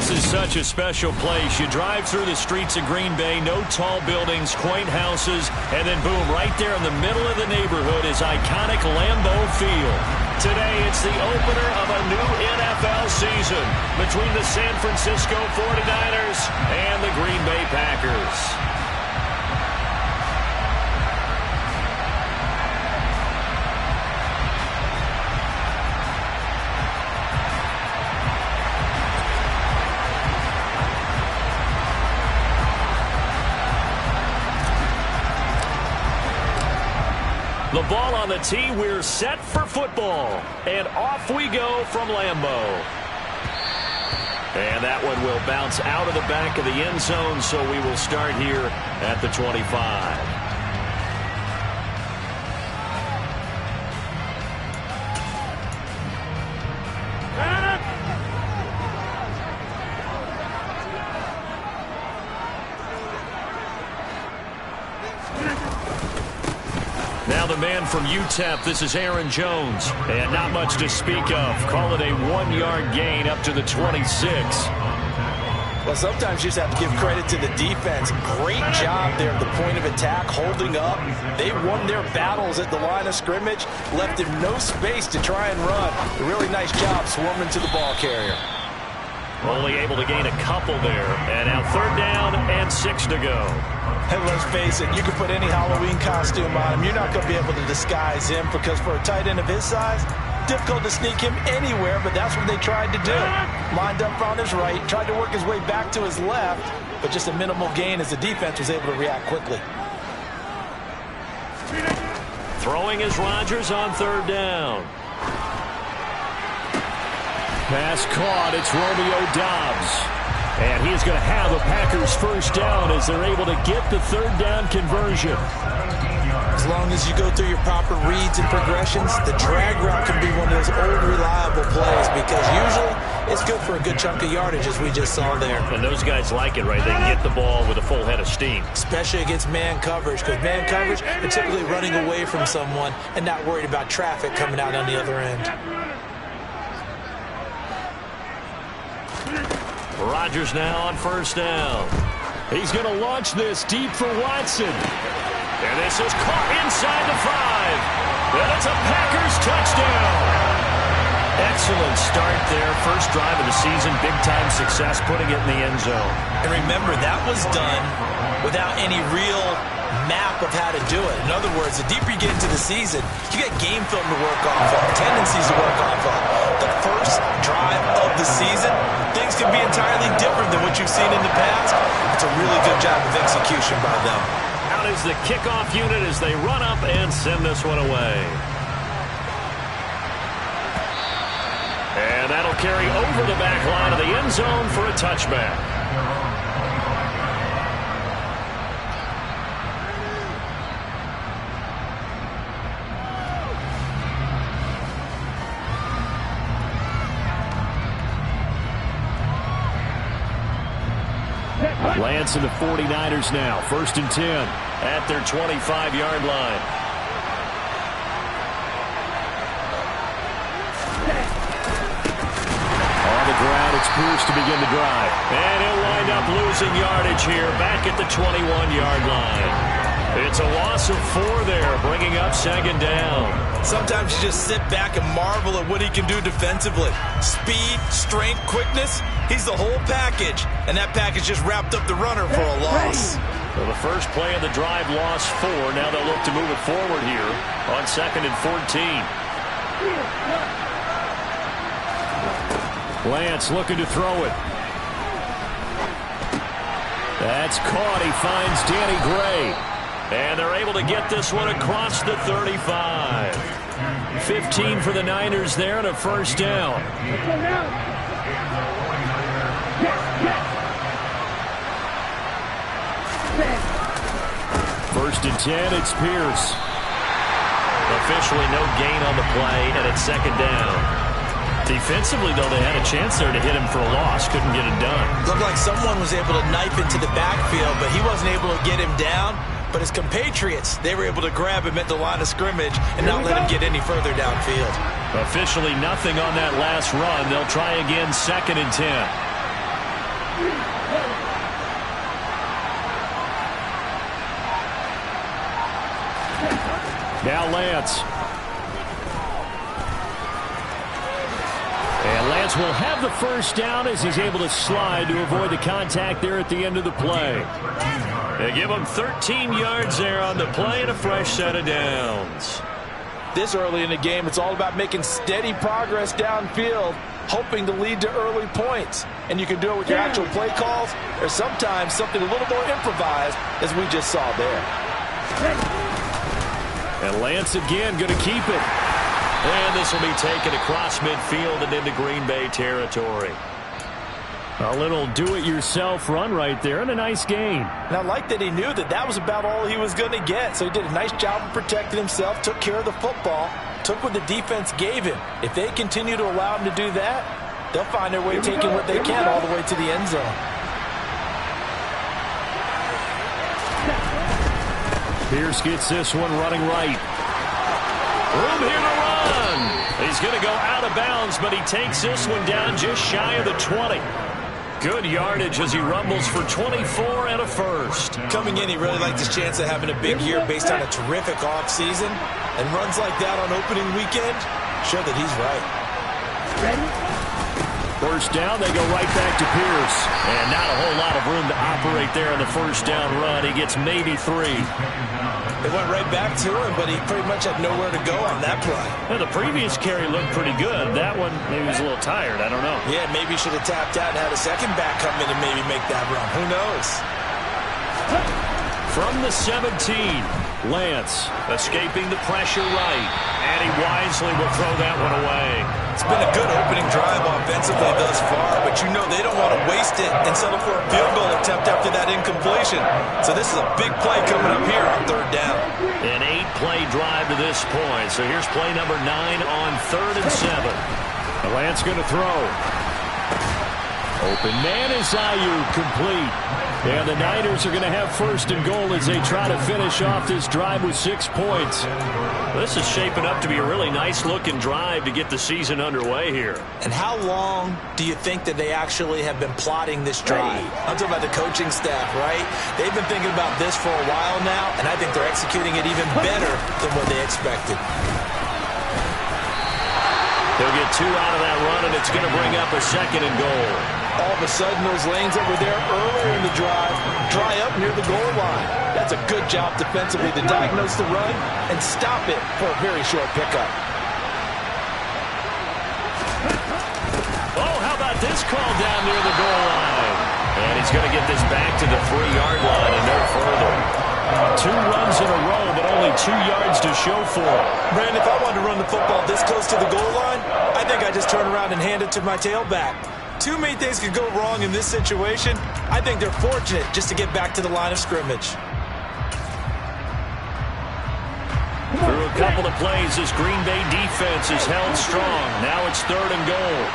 This is such a special place. You drive through the streets of Green Bay, no tall buildings, quaint houses, and then boom, right there in the middle of the neighborhood is iconic Lambeau Field. Today, it's the opener of a new NFL season between the San Francisco 49ers and the Green Bay Packers. The ball on the tee. We're set for football. And off we go from Lambeau. And that one will bounce out of the back of the end zone, so we will start here at the 25. Now the man from UTEP, this is Aaron Jones. And not much to speak of. Call it a 1-yard gain up to the 26. Well, sometimes you just have to give credit to the defense. Great job there at the point of attack, holding up. They won their battles at the line of scrimmage, left him no space to try and run. A really nice job swarming to the ball carrier. Only able to gain a couple there. And now 3rd down and 6 to go. And let's face it, you can put any Halloween costume on him. You're not going to be able to disguise him because for a tight end of his size, difficult to sneak him anywhere, but that's what they tried to do. Lined up on his right, tried to work his way back to his left, but just a minimal gain as the defense was able to react quickly. Throwing is Rodgers on 3rd down. Pass caught. It's Romeo Doubs. And he is going to have a Packers 1st down as they're able to get the 3rd down conversion. As long as you go through your proper reads and progressions, the drag route can be one of those old reliable plays because usually it's good for a good chunk of yardage as we just saw there. And those guys like it, right? They can get the ball with a full head of steam. Especially against man coverage because man coverage, they're typically running away from someone and not worried about traffic coming out on the other end. Rodgers now on 1st down. He's going to launch this deep for Watson. And this is caught inside the 5. And it's a Packers touchdown. Excellent start there. First drive of the season. Big-time success putting it in the end zone. And remember, that was done without any real map of how to do it. In other words, the deeper you get into the season, you get game film to work off of, tendencies to work off of. The first drive of the season, things can be entirely different than what you've seen in the past. It's a really good job of execution by them. Out is the kickoff unit as they run up and send this one away. And that'll carry over the back line of the end zone for a touchback. Lance and the 49ers now. 1st and 10 at their 25-yard line. On the ground, it's Pierce to begin the drive. And he'll wind up losing yardage here back at the 21-yard line. It's a loss of 4 there, bringing up 2nd down. Sometimes you just sit back and marvel at what he can do defensively. Speed, strength, quickness, he's the whole package. And that package just wrapped up the runner for a loss. Well, the first play of the drive lost 4. Now they'll look to move it forward here on 2nd and 14. Lance looking to throw it. That's caught. He finds Danny Gray. And they're able to get this one across the 35. 15 for the Niners there and a 1st down. 1st and 10, it's Pierce. Officially no gain on the play, and it's 2nd down. Defensively, though, they had a chance there to hit him for a loss. Couldn't get it done. Looked like someone was able to knife into the backfield, but he wasn't able to get him down. But his compatriots, they were able to grab him at the line of scrimmage and not let him get any further downfield. Officially nothing on that last run. They'll try again, 2nd and 10. Now Lance. And Lance will have the first down as he's able to slide to avoid the contact there at the end of the play. They give him 13 yards there on the play and a fresh set of downs. This early in the game, it's all about making steady progress downfield, hoping to lead to early points. And you can do it with your actual play calls, or sometimes something a little more improvised, as we just saw there. And Lance again going to keep it. And this will be taken across midfield and into Green Bay territory. A little do-it-yourself run right there and a nice gain. And I like that he knew that that was about all he was going to get. So he did a nice job of protecting himself, took care of the football, took what the defense gave him. If they continue to allow him to do that, they'll find their way taking what they can all the way to the end zone. Pierce gets this one running right. Room here to run. He's going to go out of bounds, but he takes this one down just shy of the 20. Good yardage as he rumbles for 24 and a first. Coming in, he really liked his chance of having a big year based on a terrific offseason. And runs like that on opening weekend show that he's right. First down, they go right back to Pierce. And not a whole lot of room to operate there on the first down run. He gets maybe 3. They went right back to him, but he pretty much had nowhere to go on that play. Well, the previous carry looked pretty good. That one, maybe he was a little tired. I don't know. Yeah, maybe he should have tapped out and had a second back come in and maybe make that run. Who knows? From the 17, Lance escaping the pressure right. And he wisely will throw that one away. It's been a good opening drive offensively thus far, but you know they don't want to waste it and settle for a field goal attempt after that incompletion. So this is a big play coming up here on third down. An 8-play drive to this point. So here's play number 9 on 3rd and 7. Lance going to throw. Open man is Ayuk, complete. And the Niners are going to have 1st and goal as they try to finish off this drive with 6 points. This is shaping up to be a really nice-looking drive to get the season underway here. And how long do you think that they actually have been plotting this drive? I'm talking about the coaching staff, right? They've been thinking about this for a while now, and I think they're executing it even better than what they expected. They'll get 2 out of that run, and it's going to bring up a 2nd and goal. All of a sudden, those lanes that were there earlier in the drive dry up near the goal line. That's a good job defensively to diagnose the run and stop it for a very short pickup. Oh, how about this call down near the goal line? And he's going to get this back to the 3-yard line and no further. 2 runs in a row, but only 2 yards to show for it. Brandon, if I wanted to run the football this close to the goal line, I think I just turn around and hand it to my tailback. Too many things could go wrong in this situation. I think they're fortunate just to get back to the line of scrimmage. Through a couple of plays, this Green Bay defense is held strong. Now it's 3rd and goal.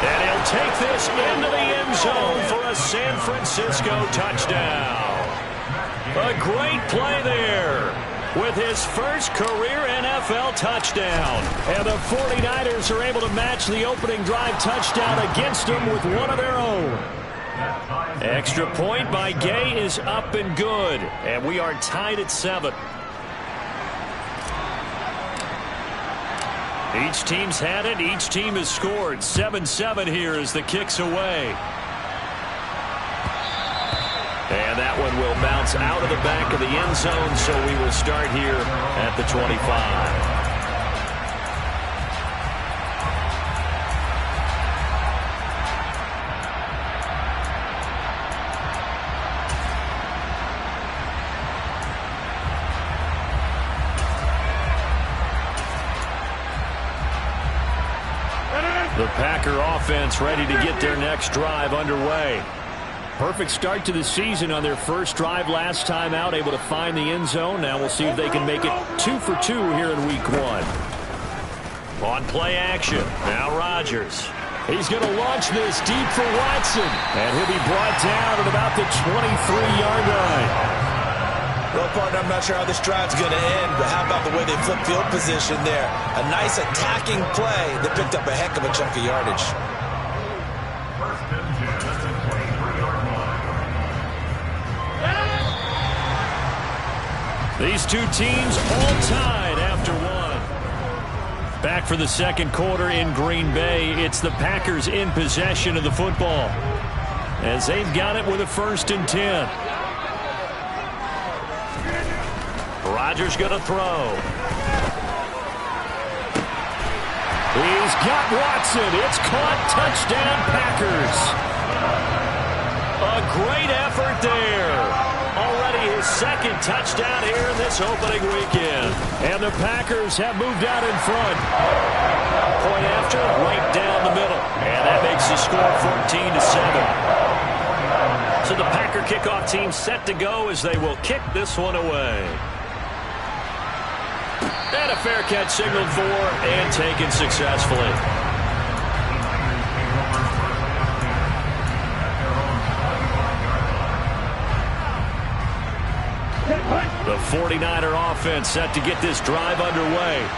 And he'll take this into the end zone for a San Francisco touchdown. A great play there with his first career NFL touchdown. And the 49ers are able to match the opening drive touchdown against them with one of their own. Extra point by Gay is up and good. And we are tied at 7. Each team's had it. Each team has scored. 7-7 here as the kick's away. And that one will bounce out of the back of the end zone, so we will start here at the 25. The Packer offense ready to get their next drive underway. Perfect start to the season on their first drive last time out, able to find the end zone. Now we'll see if they can make it 2 for 2 here in week 1. On play action, now Rodgers. He's going to launch this deep for Watson. And he'll be brought down at about the 23-yard line. Well, partner, I'm not sure how this drive's going to end, but how about the way they flip field position there? A nice attacking play that picked up a heck of a chunk of yardage. These two teams all tied after one. Back for the second quarter in Green Bay. It's the Packers in possession of the football, as they've got it with a 1st and 10. Rodgers going to throw. He's got Watson. It's caught. Touchdown, Packers. A great effort there. Already his second touchdown here in this opening weekend. And the Packers have moved out in front. Point after, right down the middle. And that makes the score 14-7. So the Packer kickoff team set to go as they will kick this one away. And a fair catch signaled for and taken successfully. The 49er offense set to get this drive underway.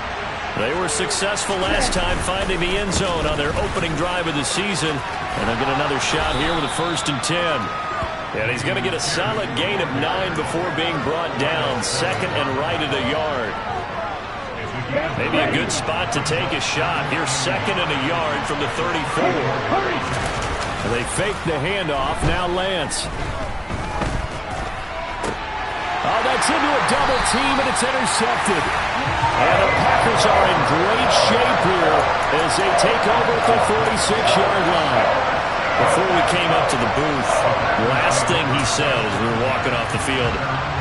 They were successful last time finding the end zone on their opening drive of the season. And they'll get another shot here with a 1st and 10. And he's going to get a solid gain of 9 before being brought down. 2nd and right at a yard. Maybe a good spot to take a shot. Here's 2nd and a yard from the 34. They fake the handoff. Now Lance. Oh, that's into a double team, and it's intercepted. And the Packers are in great shape here as they take over at the 46-yard line. Before we came up to the booth, last thing he said as we were walking off the field,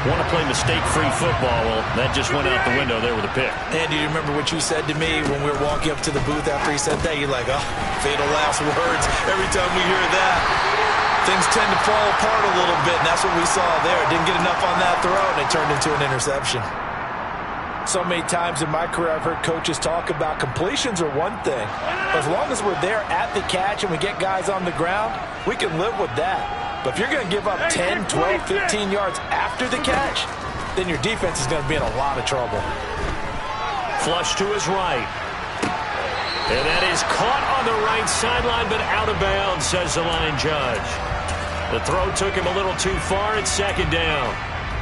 want to play mistake-free football. Well, that just went out the window there with a pick. And do you remember what you said to me when we were walking up to the booth after he said that? You're like, oh, fatal last words. Every time we hear that, things tend to fall apart a little bit, and that's what we saw there. Didn't get enough on that throw, and it turned into an interception. So many times in my career I've heard coaches talk about completions are one thing. As long as we're there at the catch and we get guys on the ground, we can live with that. But if you're going to give up 10, 12, 15 yards after the catch, then your defense is going to be in a lot of trouble. Flush to his right. And that is caught on the right sideline, but out of bounds, says the line judge. The throw took him a little too far. It's 2nd down.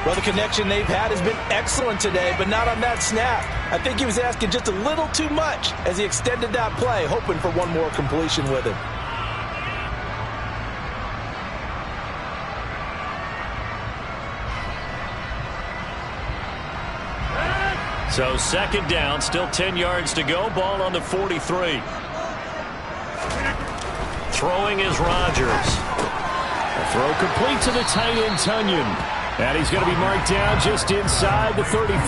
Well, the connection they've had has been excellent today, but not on that snap. I think he was asking just a little too much as he extended that play, hoping for one more completion with him. So 2nd down, still 10 yards to go. Ball on the 43. Throwing is Rodgers. A throw complete to the tight end, Tunyon. And he's going to be marked down just inside the 35.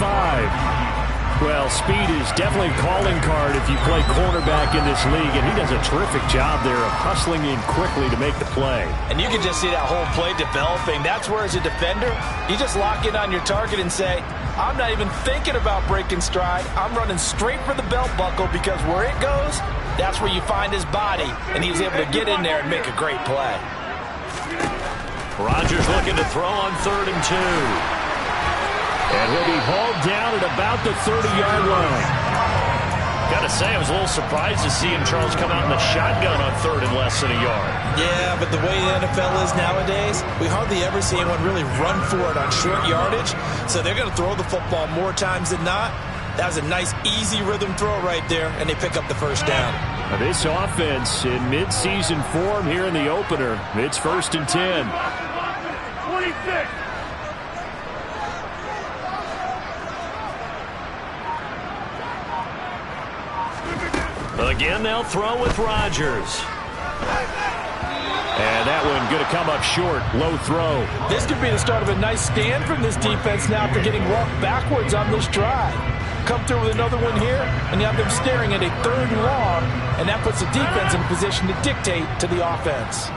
Well, speed is definitely a calling card if you play cornerback in this league, and he does a terrific job there of hustling in quickly to make the play. And you can just see that whole play developing. That's where, as a defender, you just lock in on your target and say, I'm not even thinking about breaking stride. I'm running straight for the belt buckle because where it goes, that's where you find his body. And he was able to get in there and make a great play. Rodgers looking to throw on 3rd and 2. And he'll be hauled down at about the 30-yard line. Got to say, I was a little surprised to see him, Charles, come out in the shotgun on 3rd and less than a yard. Yeah, but the way the NFL is nowadays, we hardly ever see anyone really run for it on short yardage. So they're going to throw the football more times than not. That was a nice, easy rhythm throw right there, and they pick up the 1st down. Now this offense in midseason form here in the opener. It's 1st and 10. 26. Again, they'll throw with Rodgers. And that one going to come up short. Low throw. This could be the start of a nice stand from this defense now after getting walked backwards on this drive. Come through with another one here, and you have them staring at a 3rd and long, and that puts the defense in a position to dictate to the offense.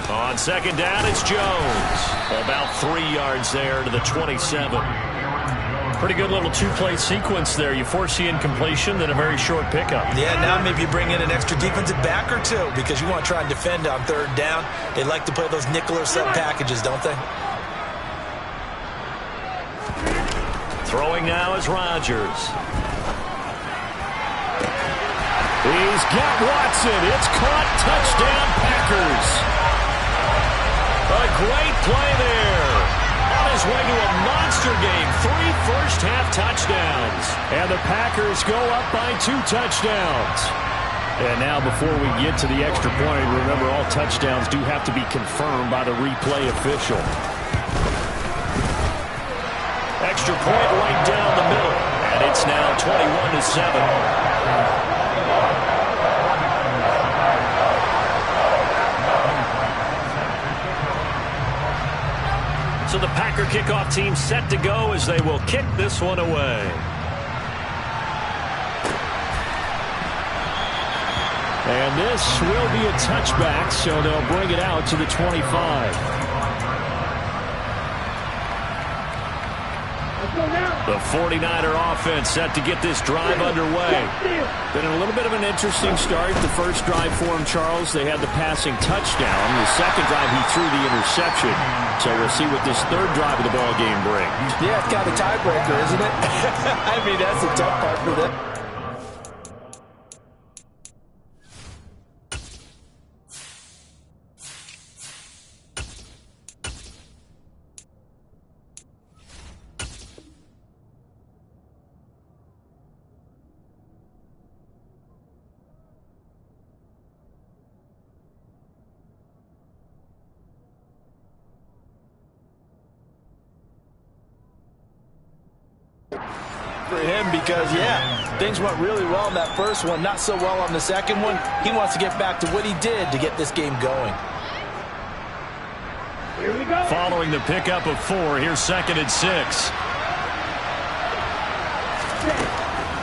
On 2nd down, it's Jones. About 3 yards there to the 27. Pretty good little two-play sequence there. You force the incompletion, then a very short pickup. Yeah, now maybe you bring in an extra defensive back or two because you want to try and defend on third down. They like to play those nickel or sub packages, don't they? Throwing now is Rodgers. He's got Watson. It's caught. Touchdown, Packers. A great play there. On his way to a monster game. 3 first-half touchdowns. And the Packers go up by 2 touchdowns. And now before we get to the extra point, remember all touchdowns do have to be confirmed by the replay official. Extra point right down the middle. And it's now 21-7. So the Packer kickoff team set to go as they will kick this one away. And this will be a touchback, so they'll bring it out to the 25. The 49er offense set to get this drive underway. Been a little bit of an interesting start. The first drive for him, Charles, they had the passing touchdown. The second drive, he threw the interception. So we'll see what this third drive of the ball game brings. Yeah, it's kind of a tiebreaker, isn't it? I mean, that's the tough part for them. For him because, yeah, things went really well in that first one, not so well on the second one. He wants to get back to what he did to get this game going. Here we go. Following the pickup of 4, here's 2nd and 6.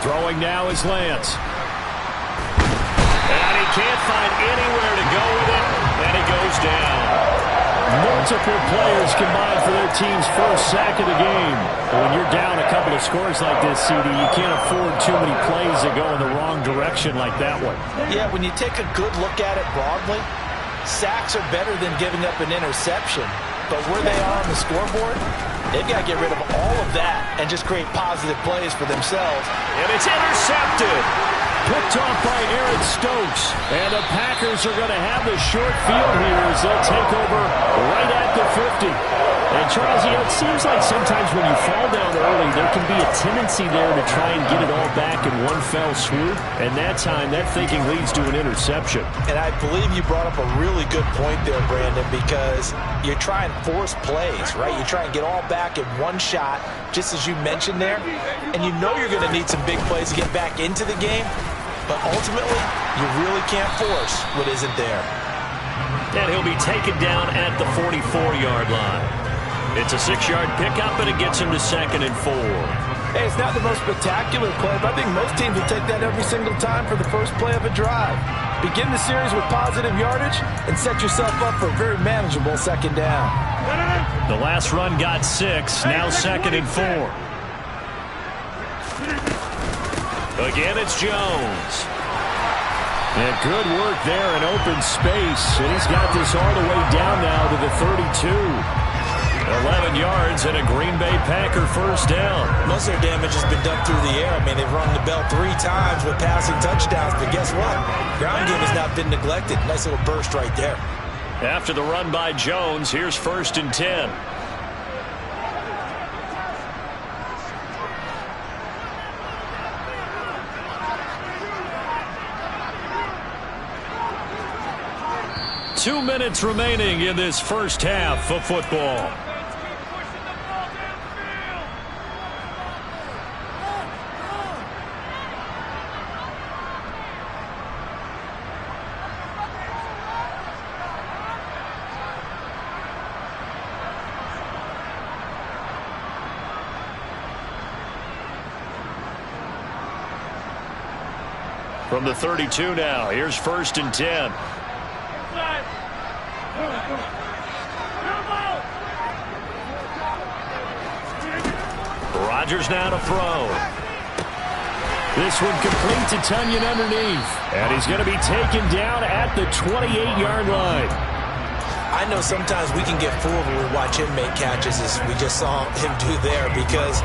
Throwing now is Lance. And he can't find anywhere to go with it, and he goes down. Multiple players combined for their team's first sack of the game. And when you're down a couple of scores like this, CD, you can't afford too many plays that go in the wrong direction like that one. Yeah, when you take a good look at it broadly, sacks are better than giving up an interception. But where they are on the scoreboard, they've got to get rid of all of that and just create positive plays for themselves. And it's intercepted. Picked off by Aaron Stokes. And the Packers are going to have the short field here as they'll take over right at the 50. And Charles, you know, it seems like sometimes when you fall down early, there can be a tendency there to try and get it all back in one fell swoop. And that time, that thinking leads to an interception. And I believe you brought up a really good point there, Brandon, because you're trying to force plays, right? You try and get all back in one shot, just as you mentioned there. And you know you're going to need some big plays to get back into the game. But ultimately, you really can't force what isn't there. And he'll be taken down at the 44-yard line. It's a 6-yard pickup, and it gets him to 2nd and 4. Hey, it's not the most spectacular play, but I think most teams will take that every single time for the first play of a drive. Begin the series with positive yardage and set yourself up for a very manageable 2nd down. The last run got 6, now 2nd and 4. Again, it's Jones. And good work there in open space. And he's got this all the way down now to the 32. 11 yards and a Green Bay Packer first down. Most of their damage has been done through the air. I mean, they've rung the bell 3 times with passing touchdowns. But guess what? Ground game has not been neglected. Nice little burst right there. After the run by Jones, here's 1st and 10. Two minutes remaining in this first half of football. From the 32 now, here's 1st and 10. Rodgers now to throw. This one complete to Tunyon underneath. And he's going to be taken down at the 28-yard line. I know sometimes we can get fooled when we watch him make catches, as we just saw him do there, because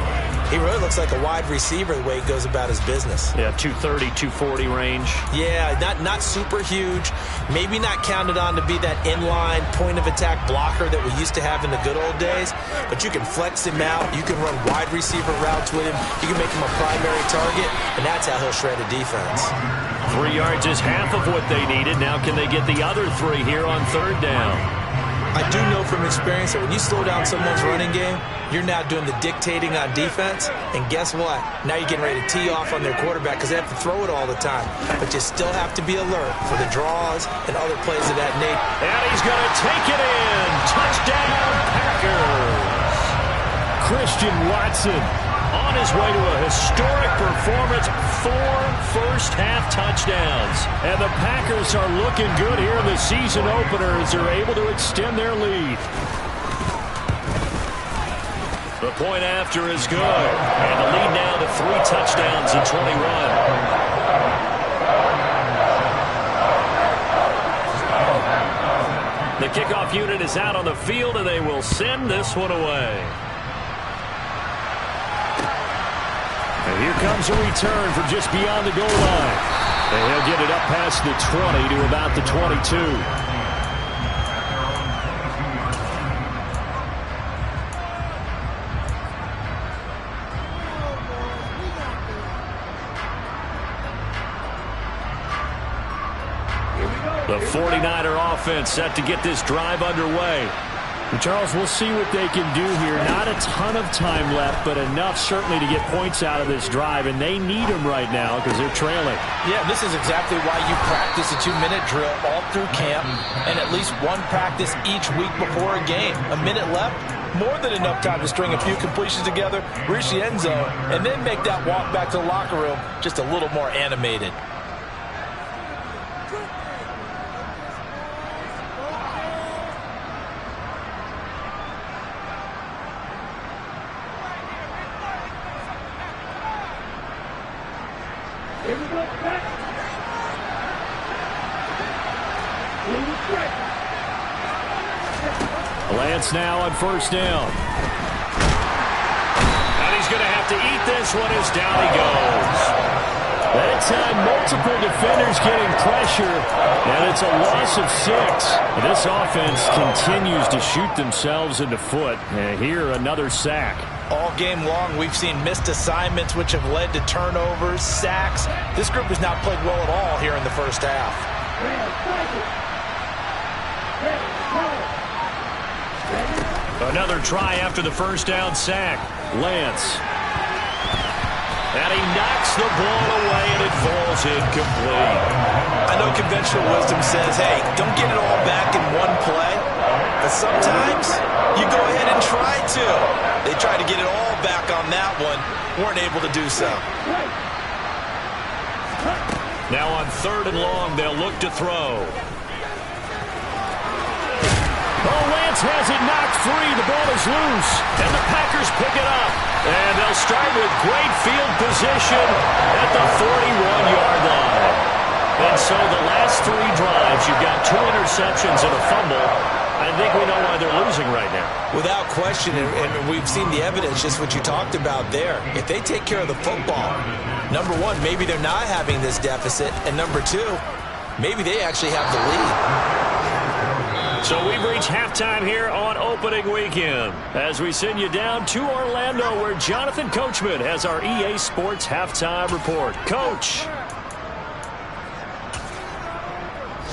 he really looks like a wide receiver the way he goes about his business. Yeah, 230, 240 range. Yeah, not super huge. Maybe not counted on to be that inline point-of-attack blocker that we used to have in the good old days, but you can flex him out. You can run wide receiver routes with him. You can make him a primary target, and that's how he'll shred a defense. 3 yards is half of what they needed. Now can they get the other 3 here on third down? I do know from experience that when you slow down someone's running game, you're now doing the dictating on defense, and guess what? Now you're getting ready to tee off on their quarterback because they have to throw it all the time. But you still have to be alert for the draws and other plays of that nature. And he's going to take it in. Touchdown, Packers. Christian Watson on his way to a historic performance, 4 first-half touchdowns. And the Packers are looking good here in the season opener as they're able to extend their lead. The point after is good. And the lead now to 3 touchdowns in 21. The kickoff unit is out on the field, and they will send this one away. And here comes a return from just beyond the goal line. And he'll get it up past the 20 to about the 22. The 49er offense set to get this drive underway. And Charles, we'll see what they can do here. Not a ton of time left, but enough certainly to get points out of this drive, and they need them right now because they're trailing. Yeah, this is exactly why you practice a 2-minute drill all through camp and at least one practice each week before a game. A minute left, more than enough time to string a few completions together, reach the end zone, and then make that walk back to the locker room just a little more animated. Lance now on first down. And he's going to have to eat this one as down he goes. That time, multiple defenders getting pressure, and it's a loss of 6. This offense continues to shoot themselves in the foot. And here, another sack. All game long, we've seen missed assignments, which have led to turnovers, sacks. This group has not played well at all here in the first half. Another try after the first down sack. Lance. And he knocks the ball away, and it falls incomplete. I know conventional wisdom says, hey, don't get it all back in one play. But sometimes you go ahead and try to. They tried to get it all back on that one. Weren't able to do so. Now on third and long, they'll look to throw. Oh, Lance has it knocked free. The ball is loose. And the Packers pick it up. And they'll start with great field position at the 41-yard line. And so the last 3 drives, you've got 2 interceptions and a fumble. I think we know why they're losing right now. Without question, and we've seen the evidence, just what you talked about there. If they take care of the football, number 1, maybe they're not having this deficit. And number 2, maybe they actually have the lead. So we've reached halftime here on opening weekend as we send you down to Orlando where Jonathan Coachman has our EA Sports halftime report. Coach.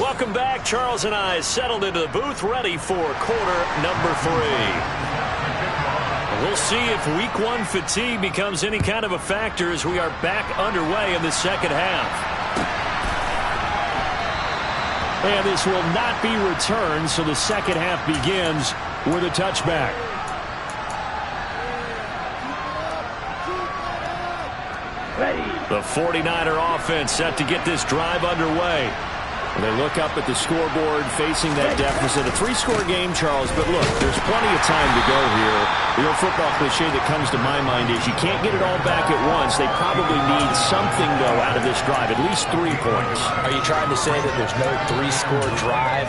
Welcome back. Charles and I settled into the booth ready for quarter number 3. We'll see if week 1 fatigue becomes any kind of a factor as we are back underway in the second half. And this will not be returned, so the second half begins with a touchback. The 49er offense set to get this drive underway. They look up at the scoreboard, facing that deficit. A 3-score game, Charles, but look, there's plenty of time to go here. The old football cliche that comes to my mind is you can't get it all back at once. They probably need something, though, out of this drive, at least 3 points. Are you trying to say that there's no 3-score drive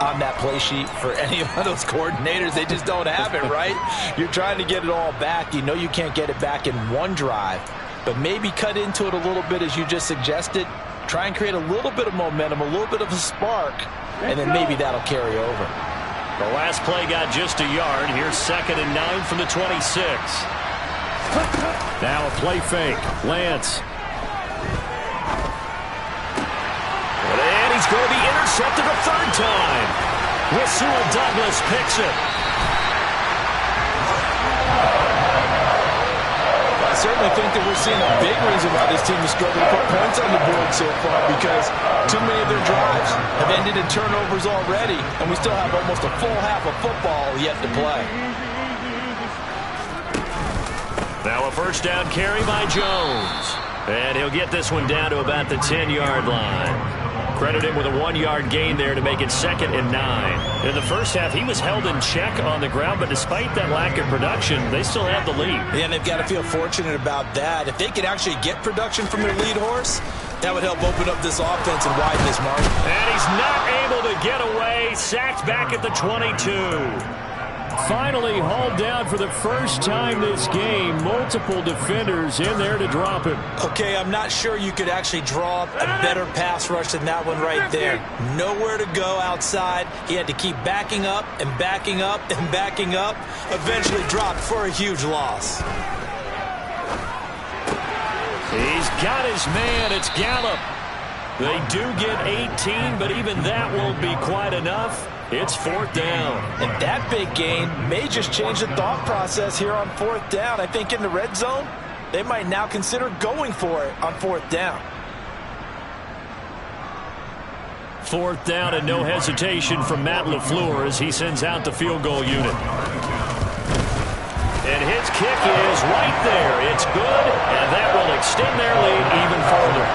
on that play sheet for any of those coordinators? They just don't have it, right? You're trying to get it all back. You know you can't get it back in one drive, but maybe cut into it a little bit as you just suggested. Try and create a little bit of momentum, a little bit of a spark, and then maybe that'll carry over. The last play got just a yard. Here's 2nd and 9 from the 26. Now a play fake. Lance. And he's going to be intercepted a 3rd time. Rasul Douglas picks it. I certainly think that we're seeing a big reason why this team is struggling to put points on the board so far, because too many of their drives have ended in turnovers already, and we still have almost a full half of football yet to play. Now a 1st down carry by Jones. And he'll get this one down to about the 10-yard line. Credit him with a 1-yard gain there to make it 2nd and 9. In the first half, he was held in check on the ground, but despite that lack of production, they still have the lead. Yeah, and they've got to feel fortunate about that. If they could actually get production from their lead horse, that would help open up this offense and widen this margin. And he's not able to get away. Sacked back at the 22. Finally hauled down for the first time this game. Multiple defenders in there to drop him. Okay, I'm not sure you could actually draw up a better pass rush than that one right there. Nowhere to go outside. He had to keep backing up and backing up and backing up. Eventually dropped for a huge loss. He's got his man. It's Gallup. They do get 18, but even that won't be quite enough. It's 4th down. And that big gain may just change the thought process here on 4th down. I think in the red zone, they might now consider going for it on 4th down. 4th down and no hesitation from Matt LaFleur as he sends out the field goal unit. And his kick is right there. It's good, and that will extend their lead even further.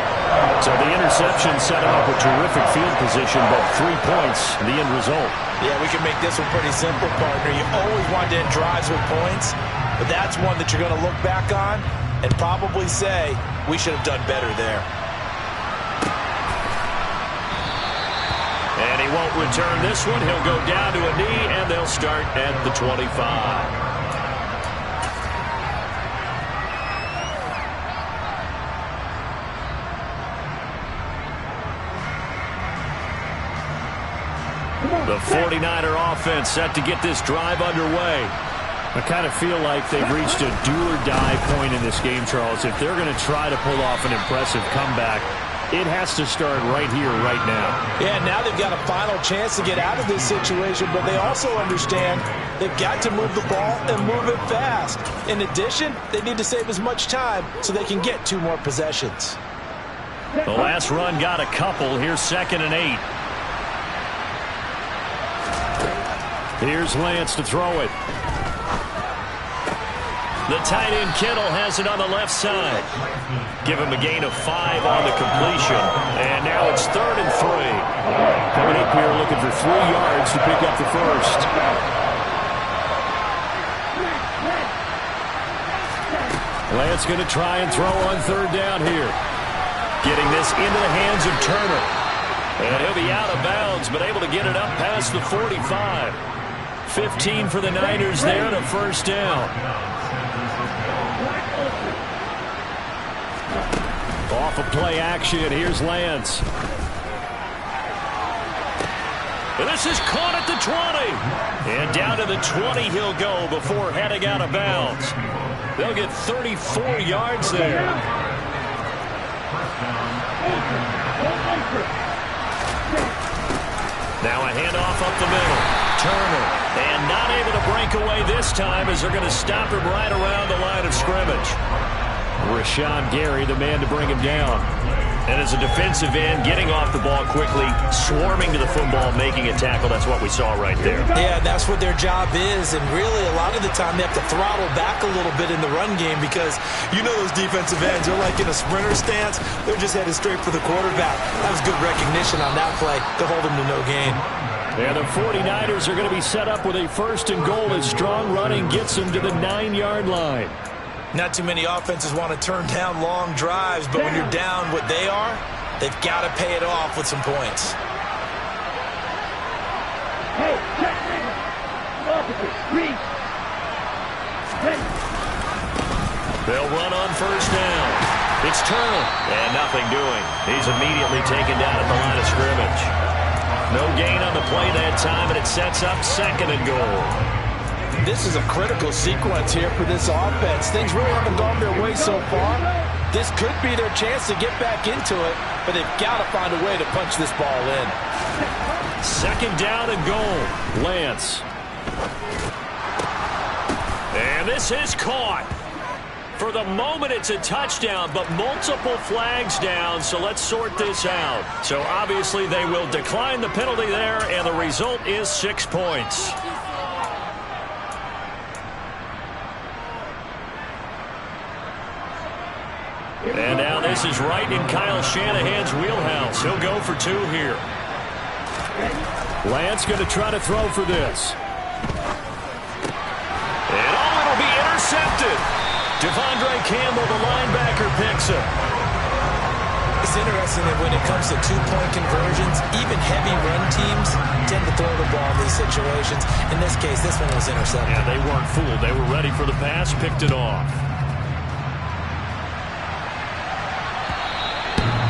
So the interception set him up a terrific field position, but 3 points, the end result. Yeah, we can make this one pretty simple, partner. You always want to end drives with points, but that's one that you're going to look back on and probably say, we should have done better there. And he won't return this one. He'll go down to a knee, and they'll start at the 25. The 49er offense set to get this drive underway. I kind of feel like they've reached a do-or-die point in this game, Charles. If they're going to try to pull off an impressive comeback, it has to start right here, right now. Yeah, now they've got a final chance to get out of this situation, but they also understand they've got to move the ball and move it fast. In addition, they need to save as much time so they can get 2 more possessions. The last run got a couple. Here's 2nd and 8. Here's Lance to throw it. The tight end Kittle has it on the left side. Give him a gain of 5 on the completion. And now it's 3rd and 3. Coming up here looking for 3 yards to pick up the first. Lance going to try and throw on 3rd down here. Getting this into the hands of Turner. And he'll be out of bounds, but able to get it up past the 45. 15 for the Niners there and a 1st down. Off of play action, here's Lance. And this is caught at the 20. And down to the 20 he'll go before heading out of bounds. They'll get 34 yards there. Now a handoff up the middle. Turner. And not able to break away this time as they're going to stop him right around the line of scrimmage. Rashawn Gary, the man to bring him down. And as a defensive end, getting off the ball quickly, swarming to the football, making a tackle, that's what we saw right there. Yeah, that's what their job is, and really a lot of the time they have to throttle back a little bit in the run game because you know those defensive ends, they're like in a sprinter stance. They're just headed straight for the quarterback. That was good recognition on that play to hold them to no gain. And the 49ers are going to be set up with a 1st and goal as strong running gets them to the 9-yard line. Not too many offenses want to turn down long drives, but when you're down what they are, they've got to pay it off with some points. Hey, opposite, reach. They'll run on 1st down. It's Turner, and nothing doing. He's immediately taken down at the line of scrimmage. No gain on the play that time, and it sets up 2nd and goal. This is a critical sequence here for this offense. Things really haven't gone their way so far. This could be their chance to get back into it, but they've got to find a way to punch this ball in. 2nd down and goal. Lance. And this is caught. For the moment, it's a touchdown, but multiple flags down, so let's sort this out. So obviously they will decline the penalty there, and the result is 6 points. And now this is right in Kyle Shanahan's wheelhouse. He'll go for 2 here. Lance going to try to throw for this. And it'll be intercepted. Devondre Campbell, the linebacker, picks it. It's interesting that when it comes to 2-point conversions, even heavy run teams tend to throw the ball in these situations. In this case, this one was intercepted. Yeah, they weren't fooled. They were ready for the pass, picked it off.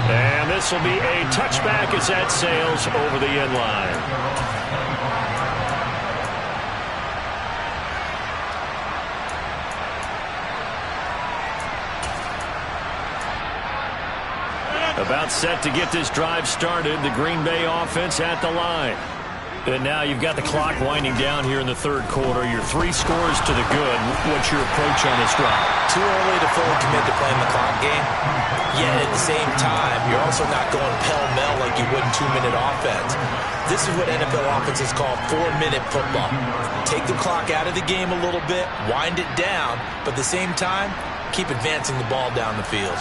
And this will be a touchback as that sails over the end line. About set to get this drive started, the Green Bay offense at the line. And now you've got the clock winding down here in the 3rd quarter. You're 3 scores to the good. What's your approach on this drive? Too early to fully commit to playing the clock game. Yet at the same time, you're also not going pell-mell like you would in 2-minute offense. This is what NFL offenses call 4-minute football. Take the clock out of the game a little bit, wind it down, but at the same time, keep advancing the ball down the field.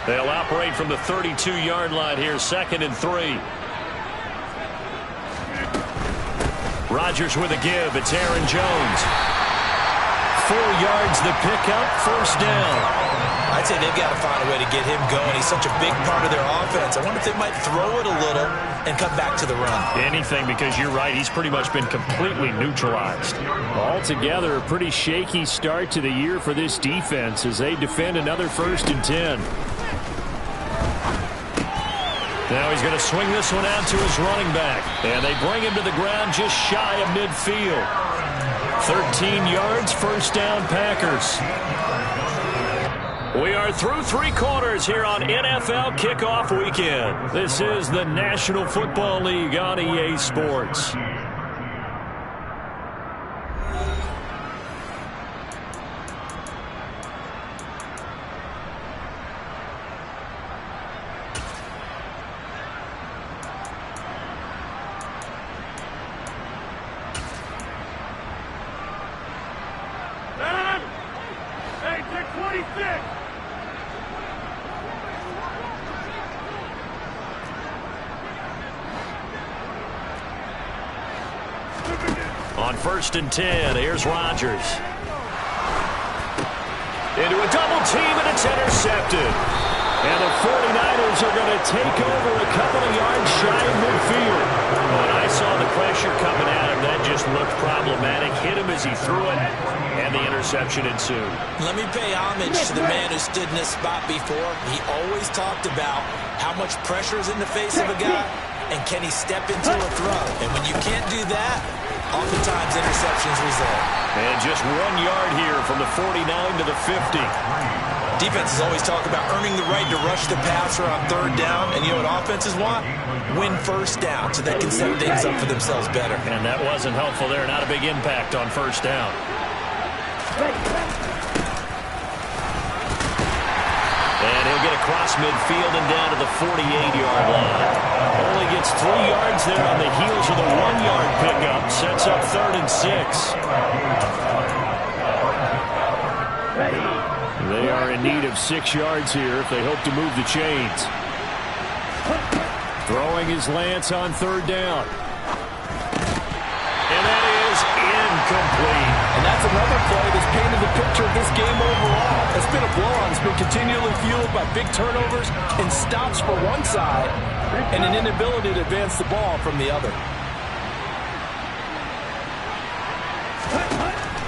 They'll operate from the 32-yard line here, 2nd and 3. Rodgers with a give. It's Aaron Jones. 4 yards the pickup, 1st down. I'd say they've got to find a way to get him going. He's such a big part of their offense. I wonder if they might throw it a little and come back to the run. Anything, because you're right. He's pretty much been completely neutralized. Altogether, a pretty shaky start to the year for this defense as they defend another 1st and 10. Now he's going to swing this one out to his running back. And they bring him to the ground just shy of midfield. 13 yards, 1st down Packers. We are through 3 quarters here on NFL Kickoff Weekend. This is the National Football League on EA Sports. On 1st and 10, here's Rodgers. Into a double team, and it's intercepted. And the 49ers are going to take over a couple of yards shy of midfield. When I saw the pressure coming at him, that just looked problematic. Hit him as he threw it, and the interception ensued. Let me pay homage to the man who stood in this spot before. He always talked about how much pressure is in the face of a guy, and can he step into a throw. And when you can't do that, oftentimes interceptions result. And just 1 yard here from the 49 to the 50. Defenses always talk about earning the right to rush the passer on third down, and you know what offenses want? Win first down so they can set things up for themselves better. And that wasn't helpful there. Not a big impact on first down. And he'll get across midfield and down to the 48-yard line. Only gets 3 yards there on the heels of the 1-yard pickup. Sets up 3rd and 6. They are in need of 6 yards here if they hope to move the chains. Throwing his Lance on 3rd down. And that is incomplete. And that's another play that's painted the picture of this game overall. It's been a blowout. It's been continually fueled by big turnovers and stops for one side and an inability to advance the ball from the other.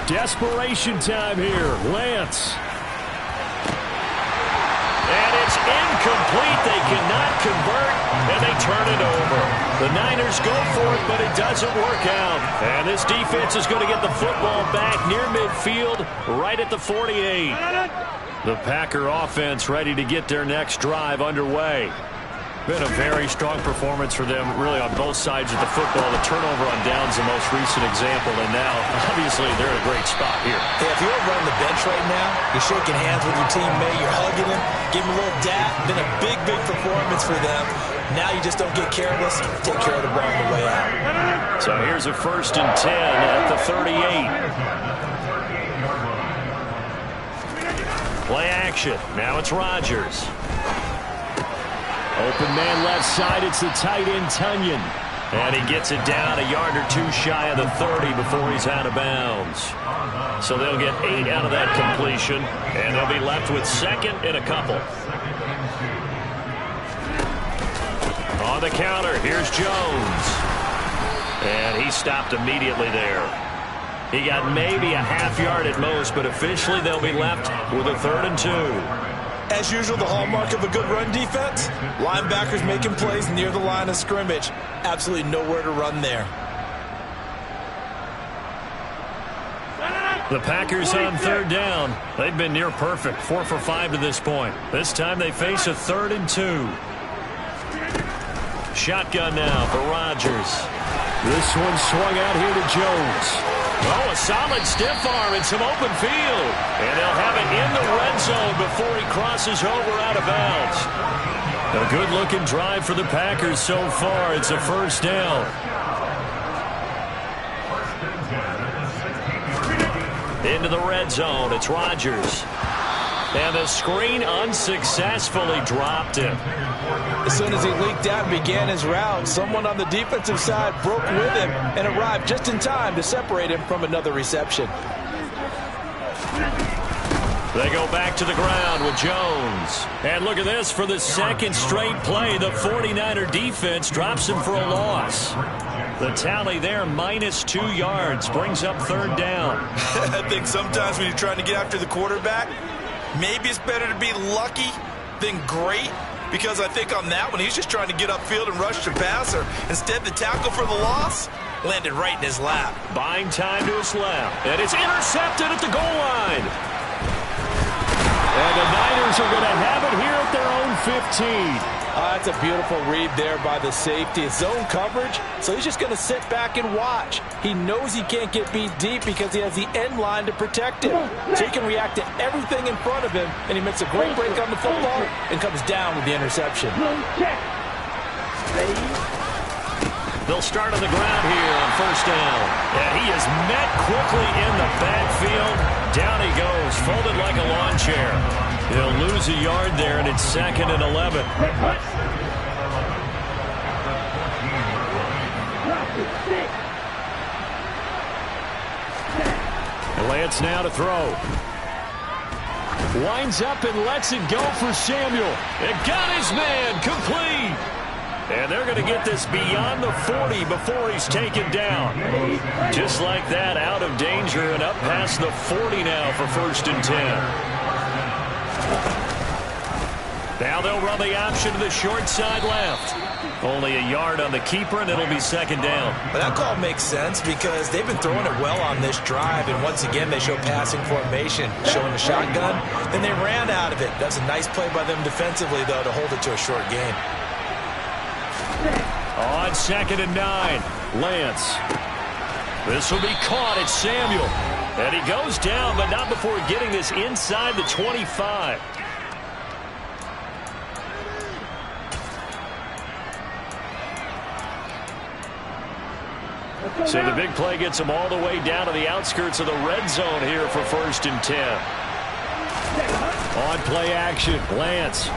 Desperation time here. Lance. And it's incomplete. They cannot convert, and they turn it over. The Niners go for it, but it doesn't work out. And this defense is going to get the football back near midfield, right at the 48. The Packer offense ready to get their next drive underway. Been a very strong performance for them, really, on both sides of the football. The turnover on downs the most recent example, and now, obviously, they're in a great spot here. Hey, if you're running the bench right now, you're shaking hands with your teammate, you're hugging him, give him a little dap. Been a big, big performance for them. Now you just don't get careless. Take care of the ball on the way out. So here's a 1st and 10 at the 38. Play action. Now it's Rodgers. Open man left side. It's the tight end, Tunyon. And he gets it down a yard or 2 shy of the 30 before he's out of bounds. So they'll get 8 out of that completion, and they'll be left with 2nd and a couple. On the counter, here's Jones. And he stopped immediately there. He got maybe a half yard at most, but officially they'll be left with a 3rd and 2. As usual, the hallmark of a good run defense, linebackers making plays near the line of scrimmage. Absolutely nowhere to run there. The Packers on 3rd down. They've been near perfect, 4 for 5 to this point. This time they face a 3rd and 2. Shotgun now for Rodgers. This one swung out here to Jones. Oh, a solid stiff arm and some open field. And they'll have it in the red zone before he crosses over out of bounds. A good-looking drive for the Packers so far. It's a 1st down. Into the red zone. It's Rodgers. And the screen unsuccessfully dropped him. As soon as he leaked out and began his route, someone on the defensive side broke with him and arrived just in time to separate him from another reception. They go back to the ground with Jones. And look at this. For the 2nd straight play, the 49er defense drops him for a loss. The tally there, minus 2 yards, brings up 3rd down. I think sometimes when you're trying to get after the quarterback, maybe it's better to be lucky than great, because I think on that one, he's just trying to get upfield and rush the passer. Instead, the tackle for the loss landed right in his lap. Buying time to his left. And it's intercepted at the goal line. And the Niners are going to have it here at their own 15. That's a beautiful read there by the safety. It's zone coverage, so he's just going to sit back and watch. He knows he can't get beat deep because he has the end line to protect him. So he can react to everything in front of him, and he makes a great break on the football and comes down with the interception. They'll start on the ground here on 1st down. And he is met quickly in the backfield. Down he goes, folded like a lawn chair. He'll lose a yard there, and it's 2nd and 11. Lance now to throw. Winds up and lets it go for Samuel. It got his man complete. And they're going to get this beyond the 40 before he's taken down. Just like that, out of danger and up past the 40 now for 1st and 10. Now they'll run the option to the short side left. Only a yard on the keeper, and it'll be second down. But that call makes sense because they've been throwing it well on this drive, and once again they show passing formation, showing the shotgun. Then they ran out of it. That's a nice play by them defensively, though, to hold it to a short gain. On 2nd and 9, Lance. This will be caught at Samuel. And he goes down, but not before getting this inside the 25. So the big play gets him all the way down to the outskirts of the red zone here for 1st and 10. On play action, Lance.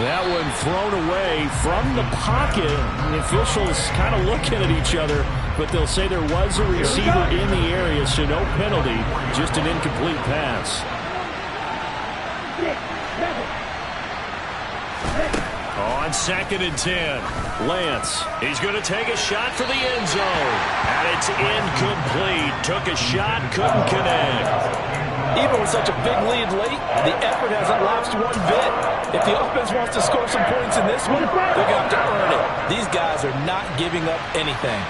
That one thrown away from the pocket. The officials kind of looking at each other, but they'll say there was a receiver in the area, so no penalty, just an incomplete pass. On 2nd and 10, Lance. He's going to take a shot for the end zone. And it's incomplete. Took a shot, couldn't connect. Even with such a big lead late, the effort hasn't lapsed one bit. If the offense wants to score some points in this one, they're going to have to earn it. These guys are not giving up anything.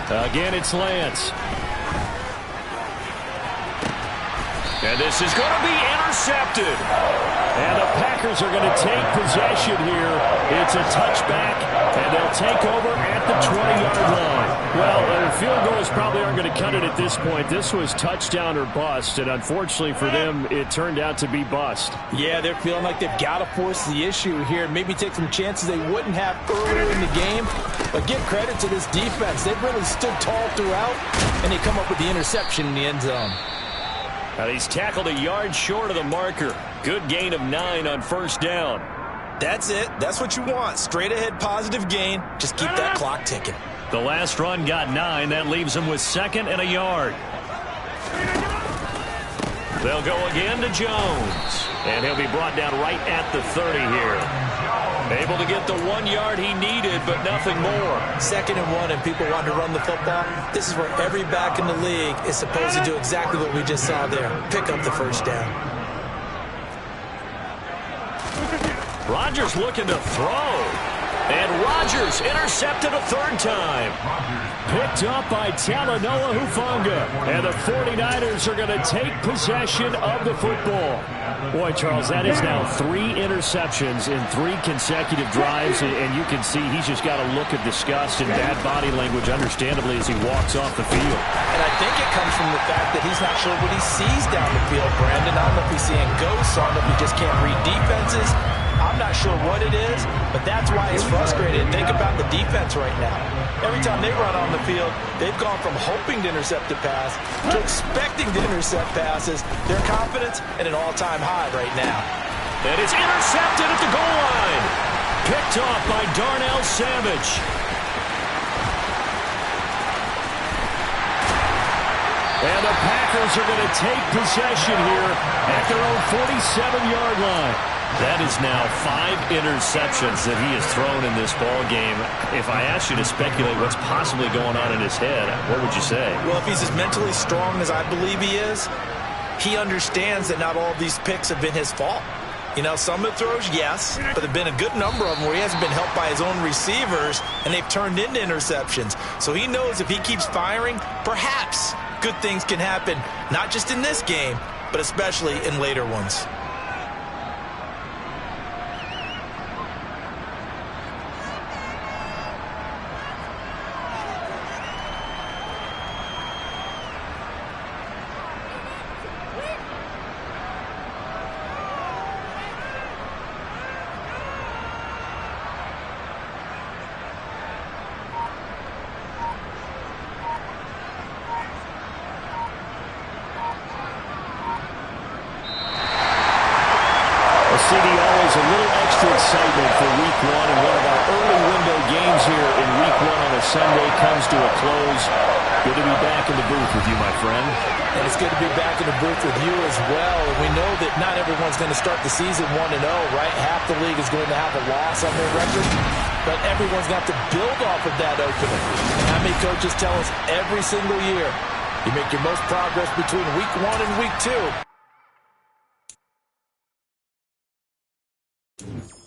Again, it's Lance. And this is going to be intercepted. And the Packers are going to take possession here. It's a touchback, and they'll take over at the 20-yard line. Well, field goals probably aren't going to cut it at this point. This was touchdown or bust, and unfortunately for them, it turned out to be bust. Yeah, they're feeling like they've got to force the issue here and maybe take some chances they wouldn't have earlier in the game. But give credit to this defense. They've really stood tall throughout, and they come up with the interception in the end zone. And he's tackled a yard short of the marker. Good gain of 9 on 1st down. That's it. That's what you want. Straight ahead positive gain. Just keep that clock ticking. The last run got 9. That leaves him with 2nd and a yard. They'll go again to Jones. And he'll be brought down right at the 30 here. Able to get the 1 yard he needed, but nothing more. 2nd and 1, and people want to run the football. This is where every back in the league is supposed to do exactly what we just saw there. Pick up the 1st down. Rodgers looking to throw. And Rodgers intercepted a 3rd time. Picked up by Talanoa Hufanga. And the 49ers are going to take possession of the football. Boy, Charles, that is now 3 interceptions in 3 consecutive drives. And you can see he's just got a look of disgust and bad body language, understandably, as he walks off the field. And I think it comes from the fact that he's not sure what he sees down the field, Brandon. I don't know if he's seeing ghosts. I don't know if he just can't read defenses. I'm not sure what it is, but that's why he's frustrated. Think about the defense right now. Every time they run on the field, they've gone from hoping to intercept a pass to expecting to intercept passes. Their confidence at an all-time high right now. And it's intercepted at the goal line. Picked off by Darnell Savage. And the Packers are going to take possession here at their own 47-yard line. That is now 5 interceptions that he has thrown in this ball game. If I asked you to speculate what's possibly going on in his head, what would you say? Well, if he's as mentally strong as I believe he is, he understands that not all of these picks have been his fault. You know, some of the throws, yes, but there have been a good number of them where he hasn't been helped by his own receivers, and they've turned into interceptions. So he knows if he keeps firing, perhaps good things can happen, not just in this game, but especially in later ones. CDL is a little extra excitement for Week 1, and one of our early window games here in Week 1 on a Sunday comes to a close. Good to be back in the booth with you, my friend. And it's good to be back in the booth with you as well. We know that not everyone's going to start the season 1-0, right? Half the league is going to have a loss on their record, but everyone's got to build off of that opening. And how many coaches tell us every single year, you make your most progress between week 1 and week 2.